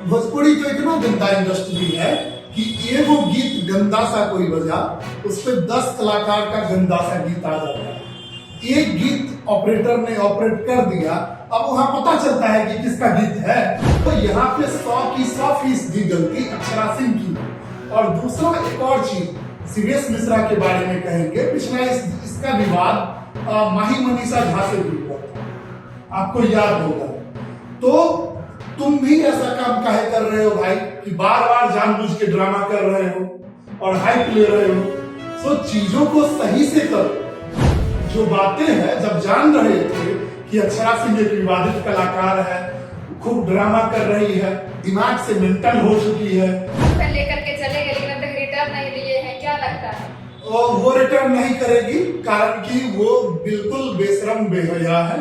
भोजपुरी तो इतना गंदा इंडस्ट्री है कि एगो गीत गंदा सा कोई बजा उस पर 10 कलाकार का गंदा सा गीत आ जाता है। एक गीत ऑपरेटर ने ऑपरेट कर दिया, अब वहां पता चलता है कि किसका गीत है। तो यहाँ पे 100 की 100% गलती अक्षरा सिंह की। और दूसरा एक और चीज सीवीएस मिश्रा के बारे में कहेंगे। पिछला इसका विवाद माही मनीषा झा से भी हुआ था, आपको याद होगा। तो तुम भी ऐसा काम काहे कर रहे हो भाई कि बार बार जानबूझ के ड्रामा कर रहे हो और हाइप ले रहे हो। सो चीजों को सही से करो। जो बातें हैं, जब जान रहे थे कि अक्षरा सिंह एक विवादित कलाकार है, खूब ड्रामा कर रही है, दिमाग से मेंटल हो चुकी है, लेकर के चले गए लेकिन अब तक रिटर्न नहीं लिए हैं, क्या लगता है? और वो रिटर्न नहीं करेगी, कारण कि वो बिल्कुल बेशरम बेहया है।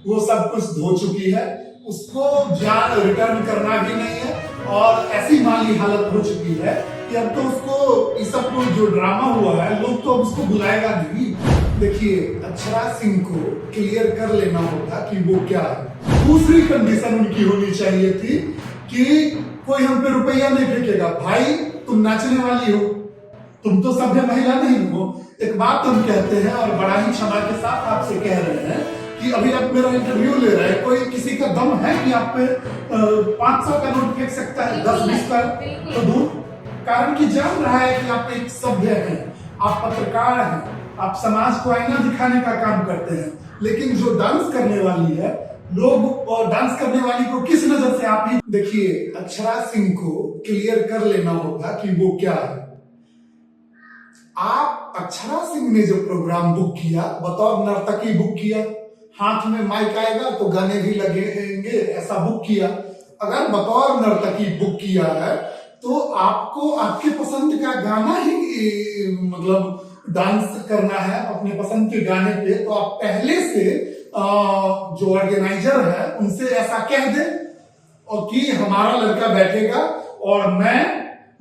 वो सब कुछ धो चुकी है, उसको जान रिटर्न करना भी नहीं है। और ऐसी माली हालत हो चुकी है कि अब तो उसको इस सब जो ड्रामा हुआ है, लोग तो अब उसको बुलाएगा नहीं। देखिए, अक्षरा सिंह को क्लियर कर लेना होगा कि वो क्या है। दूसरी कंडीशन उनकी होनी चाहिए थी कि कोई हम पे रुपया नहीं फेंकेगा। भाई, तुम नाचने वाली हो, तुम तो सभ्य महिला नहीं हो। एक बात हम कहते हैं और बड़ा ही क्षमा के साथ आपसे कह रहे हैं कि अभी आप मेरा इंटरव्यू ले रहे हैं, कोई किसी का दम है कि आप पे 500 का नोट फेंक सकता है, 10-20 का तो दूर। कारण कि जान रहा है कि आप एक सभ्य हैं, आप पत्रकार हैं, आप समाज को आईना दिखाने का काम करते हैं। लेकिन जो डांस करने वाली है, लोग और डांस करने वाली को किस नजर से आप ही देखिए। अक्षरा सिंह को क्लियर कर लेना होगा कि वो क्या है। आप अक्षरा सिंह ने जो प्रोग्राम बुक किया, बतौर नर्तकी बुक किया, हाथ में माइक आएगा तो गाने भी लगेंगे, ऐसा बुक किया। अगर बतौर नर्तकी बुक किया है तो आपको आपके पसंद का गाना ही मतलब डांस करना है अपने पसंद के गाने पे। तो आप पहले से जो ऑर्गेनाइजर है उनसे ऐसा कह दे और कि हमारा लड़का बैठेगा और मैं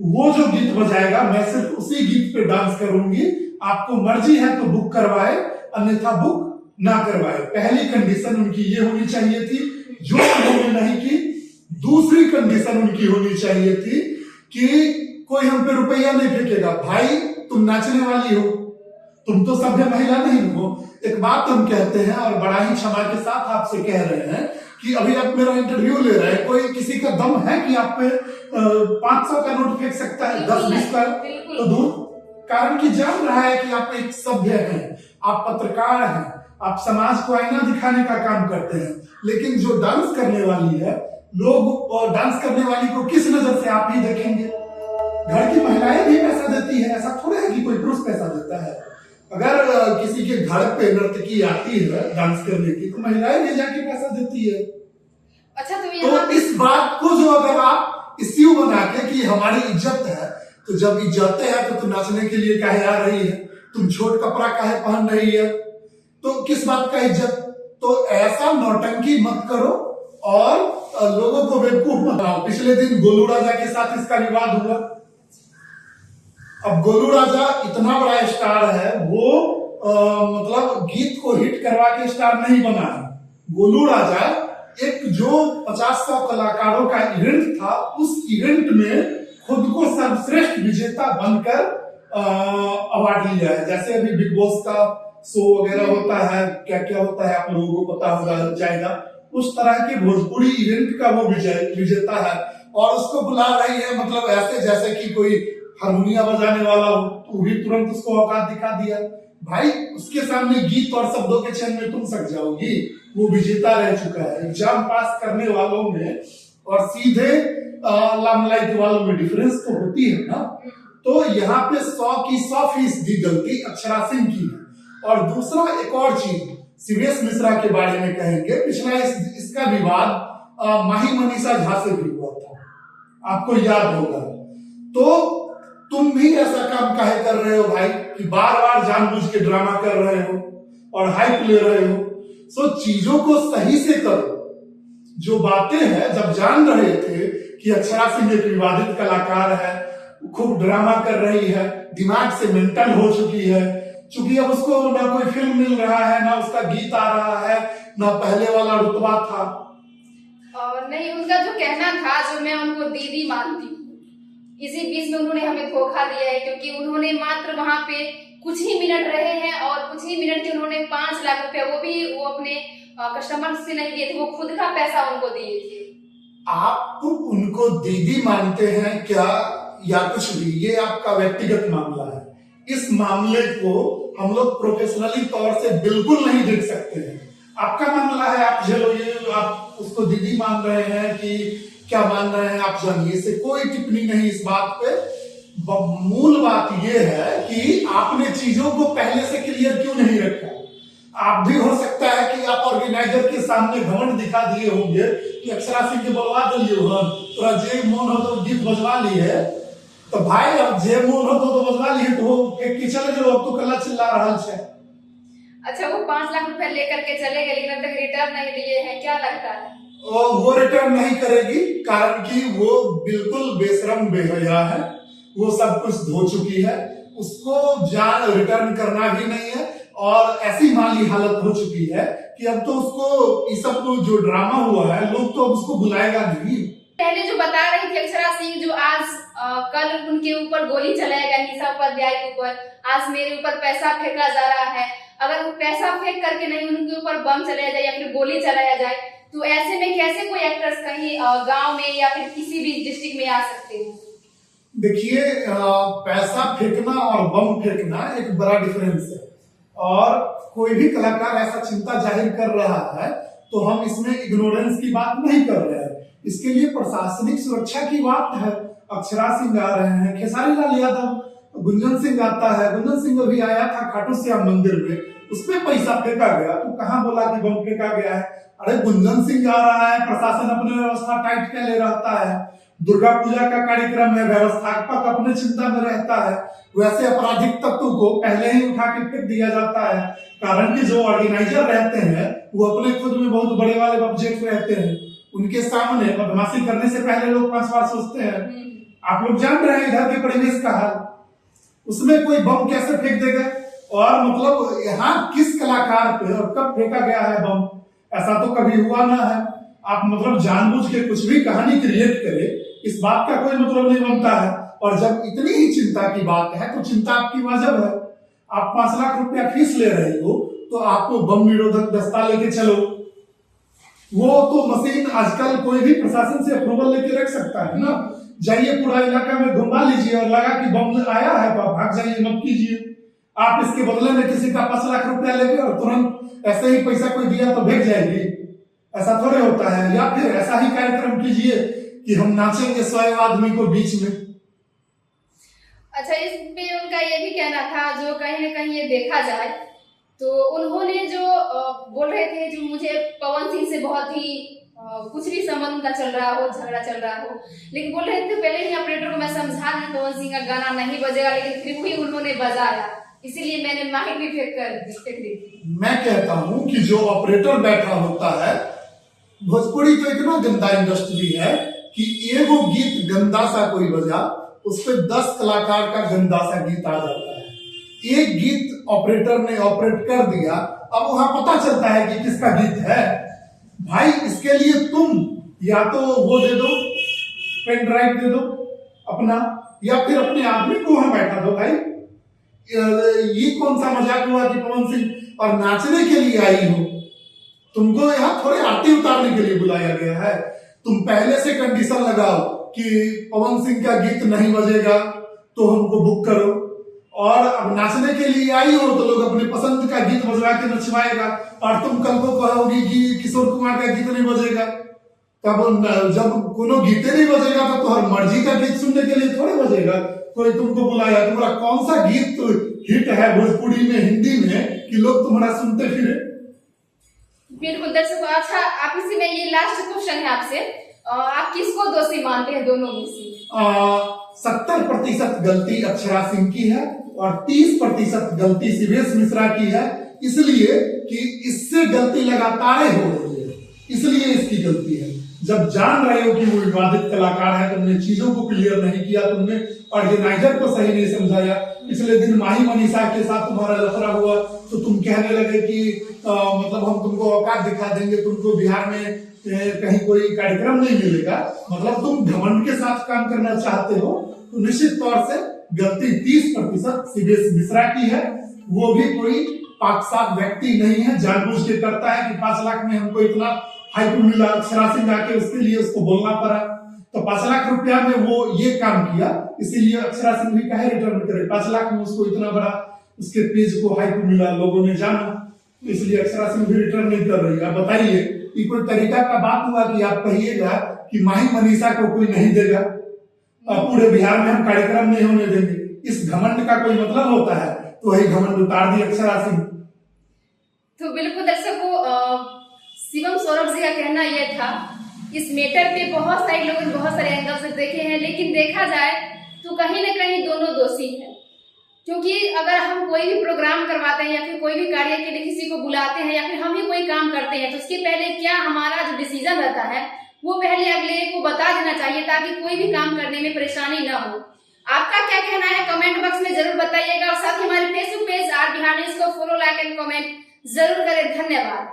वो जो गीत बजाएगा मैं सिर्फ उसी गीत पे डांस करूंगी। आपको मर्जी है तो बुक करवाए, अन्यथा बुक ना करवाए। पहली कंडीशन उनकी ये होनी चाहिए थी, जो उन्होंने नहीं की। दूसरी कंडीशन उनकी होनी चाहिए थी कि कोई हम पे रुपया नहीं फेंकेगा। भाई, तुम नाचने वाली हो, तुम तो सभ्य महिला नहीं हो। एक बात हम कहते हैं और बड़ा ही क्षमा के साथ आपसे कह रहे हैं कि अभी आप मेरा इंटरव्यू ले रहे हैं, कोई किसी का दम है कि आप पे 500 का नोट फेंक सकता है, 10-20 का तो दूर। कारण कि जान रहा है कि आप एक सभ्य हैं, आप पत्रकार हैं, आप समाज को आईना दिखाने का काम करते हैं। लेकिन जो डांस करने वाली है, लोग और डांस करने वाली को किस नजर से आप ही देखेंगे। घर की महिलाएं भी पैसा देती है, ऐसा थोड़ा है कि कोई पुरुष पैसा देता है। अगर किसी के घर पे नर्तकी आती है डांस करने की तो महिलाएं ले जाके पैसा देती है। अच्छा, तो इस बात को जो अगर आप इश्यू बना के कि हमारी इज्जत है, तो जब इज्जतें है तो तुम नाचने के लिए काहे आ रही है, तुम छोट कपड़ा काहे पहन रही है, तो किस बात का इज्जत। तो ऐसा नौटंकी मत करो और लोगों को बेवकूफ मत बनाओ। पिछले दिन गोलू राजा के साथ इसका विवाद हुआ। अब गोलू राजा इतना बड़ा स्टार है, वो मतलब गीत को हिट करवा के स्टार नहीं बना है। गोलू राजा एक जो 50-100 कलाकारों का इवेंट था, उस इवेंट में खुद को सर्वश्रेष्ठ विजेता बनकर अवार्ड लिया है। जैसे अभी बिग बॉस का शो वगैरह होता है, क्या क्या होता है आप लोगों को पता होगा जाएगा, उस तरह के भोजपुरी इवेंट का वो विजेता है और उसको बुला रही है। मतलब ऐसे जैसे कि कोई हारमोनिया बजाने वाला हो, तो भी तुरंत उसको औकात दिखा दिया। भाई, उसके सामने गीत और शब्दों के चयन में तुम सक जाओगी। वो विजेता रह चुका है। एग्जाम पास करने वालों में और सीधे लामलाइट वालों में डिफरेंस तो होती है ना। तो यहाँ पे 100 की 100% गलती अक्षरा सिंह की है। और दूसरा एक और चीज सीवीएस मिश्रा के बारे में कहेंगे। पिछला इसका विवाद माही मनीषा झा से भी हुआ था, आपको याद होगा। तो तुम भी ऐसा काम काहे कर रहे हो भाई कि बार बार जानबूझ के ड्रामा कर रहे हो और हाइप ले रहे हो। सो चीजों को सही से करो। जो बातें हैं, जब जान रहे थे कि अक्षरा सिंह एक विवादित कलाकार है, खूब ड्रामा कर रही है, दिमाग से मेंटल हो चुकी है, चूंकि अब उसको ना कोई फिल्म मिल रहा है, ना उसका गीत आ रहा है, ना पहले वाला रुतबा था। और नहीं, उनका जो कहना था, जो मैं उनको दीदी मानती हूँ, इसी बीच में उन्होंने हमें धोखा दिया है, क्योंकि उन्होंने मात्र वहां पे कुछ ही मिनट रहे हैं और कुछ ही मिनट के उन्होंने 5 लाख रुपया, वो अपने कस्टमर से नहीं दिए थे, वो खुद का पैसा उनको दिए थे। आप उनको दीदी मानते हैं क्या या कुछ भी, ये आपका व्यक्तिगत मामला है। इस मामले को हम लोग प्रोफेशनली तौर से बिल्कुल नहीं देख सकते हैं। आपका मामला है, आप झेलो, ये आप उसको दीदी मान रहे हैं कि क्या मान रहे हैं आप जानिए, इससे कोई टिप्पणी नहीं इस बात पे। मूल बात ये है कि आपने चीजों को पहले से क्लियर क्यों नहीं रखा। आप भी हो सकता है कि आप ऑर्गेनाइजर के सामने घमंड दिखा दिए होंगे कि अक्षरा सिंह के बलवा दिए हो, थोड़ा जे मोन हो तो गीत बजवा लिए, तो भाई अब जे मोन हो तो बजवा लिए, तो कि चले जो अब तो कल्ला चिल्ला रहा है। अच्छा, वो 5 लाख रुपए लेकर के चले गए, लेकिन अब तक रिटर्न नहीं दिए हैं, क्या लगता है? वो रिटर्न नहीं करेगी, कारण कि वो बिल्कुल बेशरम बेहया है, वो सब कुछ धो चुकी है, उसको जान रिटर्न करना भी नहीं है, और ऐसी माली हालत हो चुकी है कि अब तो उसको ये सब जो ड्रामा हुआ है, लोग तो अब उसको बुलाएगा नहीं। पहले जो बता रही थी अक्षरा सिंह, जो आज कल उनके ऊपर गोली चलाएगा, निशा उपाध्याय के ऊपर, आज मेरे ऊपर पैसा फेंका जा रहा है, अगर वो पैसा फेंक करके नहीं उनके ऊपर बम चलाया जाए या फिर गोली चलाया जाए, तो ऐसे में कैसे कोई एक्टर्स कहीं गांव में या फिर किसी भी डिस्ट्रिक्ट में आ सकते हैं? देखिए, पैसा फेंकना और बम फेंकना एक बड़ा डिफरेंस है, और कोई भी कलाकार ऐसा चिंता जाहिर कर रहा है तो हम इसमें इग्नोरेंस की बात नहीं कर रहे हैं। इसके लिए प्रशासनिक सुरक्षा की बात है। अक्षरा सिंह आ रहे हैं, खेसारी लाल यादव, गुंजन सिंह आता है, गुंजन सिंह अभी आया था खाटू श्याम मंदिर में, उसमें पैसा फेंका गया, तो कहाँ बोला कि बम फेंका गया है? अरे गुंजन सिंह आ रहा है, प्रशासन अपनी व्यवस्था टाइट के ले रहता है, दुर्गा पूजा का कार्यक्रम है, व्यवस्थापक अपने चिंता में रहता है, वैसे आपराधिक तत्व को पहले ही उठा के फेंक दिया जाता है, कारण कि जो ऑर्गेनाइजर रहते हैं वो अपने खुद में बहुत बड़े वाले ऑब्जेक्ट रहते हैं, उनके सामने बदमाशी करने से पहले लोग 5 बार सोचते हैं। आप लोग जान रहे हैं इधर के परिवेश का हाल, उसमें कोई बम कैसे फेंक देगा, और मतलब यहाँ किस कलाकार पे और कब फेंका गया है बम, ऐसा तो कभी हुआ ना है। आप मतलब जानबूझ के कुछ भी कहानी क्रिएट करें, इस बात का कोई मतलब नहीं बनता है। और जब इतनी ही चिंता की बात है तो चिंता आपकी वाजिब है। आप 5 लाख रुपया फीस ले रहे हो तो आपको बम निरोधक दस्ता लेके चलो, वो तो मशीन आजकल कोई भी प्रशासन से अप्रूवल लेके रख सकता है ना। जाइए पूरा इलाका में घुमा लीजिए और लगा कि बम आया है तो आप भाग जाइए, मत कीजिए। आप इसके बदले में किसी का 5 लाख रुपया लेके और तुरंत ऐसे ही पैसा कोई दिया तो भेज जाएगी, ऐसा थोड़े होता है। या फिर ऐसा ही कार्यक्रम कीजिए कि हम नाचेंगे 100 आदमी को बीच में। अच्छा, इस पे उनका ये भी कहना था, जो कहीं ना कहीं ये देखा जाए तो उन्होंने जो बोल रहे थे, जो मुझे पवन सिंह से बहुत ही कुछ भी संबंध का चल रहा हो, झगड़ा चल रहा हो, लेकिन बोल रहे थे पहले ही ऑपरेटर को मैं समझा दी पवन सिंह का गाना नहीं बजेगा, लेकिन फिर भी उन्होंने बजाया, इसीलिए मैंने माइक भी फेंक दी थी। मैं कहता हूँ कि जो ऑपरेटर बैठा होता है, भोजपुरी तो इतना गंदा इंडस्ट्री है कि एगो गीत गंदा सा कोई बजा, उस पर 10 कलाकार का गंदा सा गीत आ जाता है। एक गीत ऑपरेटर ने ऑपरेट कर दिया, अब वहां पता चलता है कि किसका गीत है। भाई इसके लिए तुम या तो वो दे दो, पेन ड्राइव दे दो अपना, या फिर अपने आदमी को वहां बैठा दो। भाई ये कौन सा मजाक हुआ कि पवन सिंह और नाचने के लिए आई हो? तुमको यहाँ थोड़े आरती उतारने के लिए बुलाया गया है। तुम पहले से कंडीशन लगाओ कि पवन सिंह का गीत नहीं बजेगा तो हमको बुक करो, और अब नाचने के लिए आई हो तो लोग अपने पसंद का गीत बजवा के नचवाएगा, और तुम कल को कहोगी कि किशोर कुमार का गीत नहीं बजेगा। तब जब कोनो गीते नहीं बजेगा तो तुम्हारी मर्जी का गीत सुनने के लिए थोड़े बजेगा, कोई तुमको बुलाया। तुम्हारा कौन सा गीत हिट है भोजपुरी में, हिंदी में, कि लोग तुम्हारा सुनते फिरे? बिल्कुल दर्शकों, अच्छा आप इसी में ये लास्ट क्वेश्चन है आपसे, आप किसको दोषी मानते हैं दोनों में से? 70% गलती अक्षरा सिंह की है और 30% गलती शिवेश मिश्रा की है, इसलिए कि इससे गलती लगातार हो रही है, इसलिए इसकी गलती है। जब जान रहे हो कि वो विवादित कलाकार है, तुमने चीजों को क्लियर नहीं किया, तुमने ऑर्गेनाइजर को सही नहीं समझाया। पिछले दिन माही मनीषा के साथ तुम्हारा लफड़ा हुआ तो तुम कहने लगे कि मतलब हम तुमको औकात दिखा देंगे, तुमको बिहार में कहीं कोई कार्यक्रम नहीं मिलेगा, मतलब तुम घमंड के साथ काम करना चाहते हो, तो निश्चित तौर से गलती 30% सीबीएस मिश्रा की है। वो भी कोई पाक-साफ व्यक्ति नहीं है, जानबूझ के करता है कि 5 लाख में हमको इतना हाइप मिला, अक्षरा सिंह आके उसके लिए उसको बोलना पड़ा, तो 5 लाख रुपया में वो ये काम किया, इसीलिए अक्षरा सिंह भी काहे रिटर्न करे। 5 लाख में उसको इतना बड़ा उसके पेज को हाइप मिला, लोगों ने जाना, इसलिए अक्षरा सिंह भी रिटर्न नहीं कर रही है। आप बताइए, ये कोई तरीका का बात हुआ कि आप कहिएगा कि माही मनीषा को कोई नहीं देगा, पूरे बिहार में हम कार्यक्रम नहीं होने देंगे, इस घमंड का कोई मतलब होता है? तो वही घमंड उतार दी अक्षरा सिंह। तो बिल्कुल दर्शकों, शिवम सौरभ जी का कहना यह था, इस मैटर पे बहुत सारे लोगों ने बहुत सारे एंगल से देखे हैं, लेकिन देखा जाए तो कहीं न कहीं दोनों दोषी हैं। क्योंकि अगर हम कोई भी प्रोग्राम करवाते हैं या फिर कोई भी कार्य के लिए किसी को बुलाते हैं या फिर हम ही कोई काम करते हैं, तो उसके पहले क्या हमारा जो डिसीजन रहता है वो पहले अगले को बता देना चाहिए, ताकि कोई भी काम करने में परेशानी न हो। आपका क्या कहना है कमेंट बॉक्स में जरूर बताइएगा, और साथ ही हमारे Facebook page R Bihar news को फॉलो, लाइक एंड कमेंट जरूर करें। धन्यवाद।